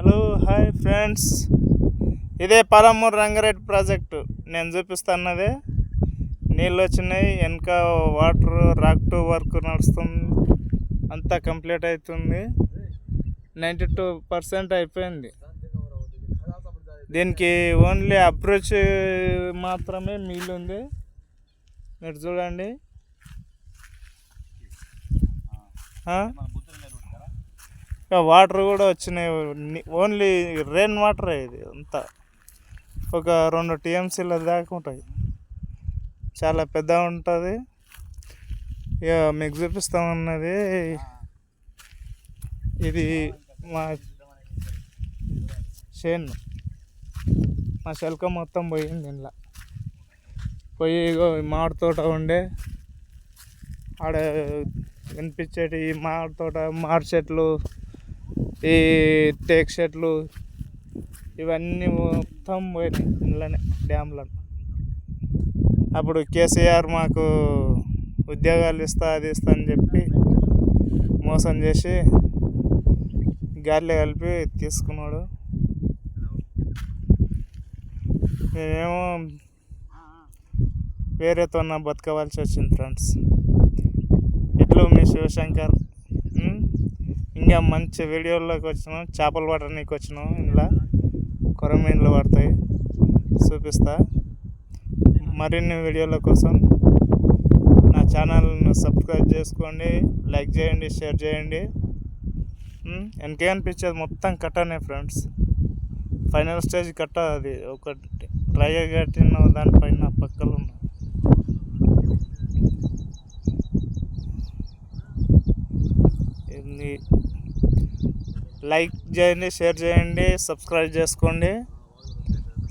Hello hi friends, ఇదే Palamuru Rangareddy project నేను చూపిస్తున్నదే. నీళ్ళు వచ్చినాయి, వెనక వాటర్ రాక్టు వర్క్ నడుస్తుంది, అంతా కంప్లీట్ అవుతుంది. 92% అయిపోయింది. దీనికి ఓన్లీ అప్రోచ్ మాత్రమే మిగిలింది. మీరు చూడండి. వాటర్ కూడా వచ్చినాయి. ఓన్లీ రెయిన్ వాటర్ ఇది అంతా. ఒక 2 TMCల దాకా ఉంటాయి. చాలా పెద్దగా ఉంటుంది. ఇక మీకు చూపిస్తామన్నది ఇది మా చేను. మా శల్క మొత్తం పోయింది. ఇంట్లో పోయి మామిడి తోట ఉండే ఆడ వినిపించేటి ఈ మామిడి తోట, మామిడి చెట్లు, ఈ టేక్ చెట్లు ఇవన్నీ మొత్తం పోయినాయి ఇంట్లోనే, డ్యామ్లో. అప్పుడు కేసీఆర్ మాకు ఉద్యోగాలు ఇస్తా అది ఇస్తా అని చెప్పి మోసం చేసి గాలిలో కలిపి తీసుకున్నాడు. మేమేమో వేరేతో బతకవలసి వచ్చింది ఫ్రెండ్స్. ఇట్లు మీ శివశంకర్. ఇంకా మంచి వీడియోల్లోకి వచ్చినాం. చేపలు పట్టడానికి వచ్చినాం. ఇంట్లో కొరమీన్లు పడతాయి, చూపిస్తా. మరిన్ని వీడియోల కోసం నా ఛానల్ను సబ్స్క్రైబ్ చేసుకోండి, లైక్ చేయండి, షేర్ చేయండి. వెనకేమనిపించేది మొత్తం కట్టనే ఫ్రెండ్స్. ఫైనల్ స్టేజ్ కట్ట. అది ఒకటి ట్రై కట్టిన దానిపైన పక్కలు ఉన్నాయి. లైక్ చేయండి, షేర్ చేయండి, సబ్స్క్రైబ్ చేసుకోండి.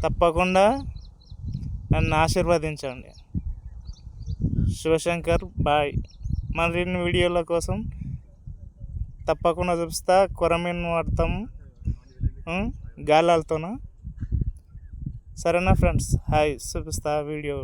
తప్పకుండా నన్ను ఆశీర్వదించండి. శివశంకర్ బాయ్. మరిన్ని వీడియోల కోసం తప్పకుండా చూపిస్తా. కొరమీన్ వాడతాం గాలాలతోన. సరేనా ఫ్రెండ్స్? హాయ్ చూపిస్తా వీడియో.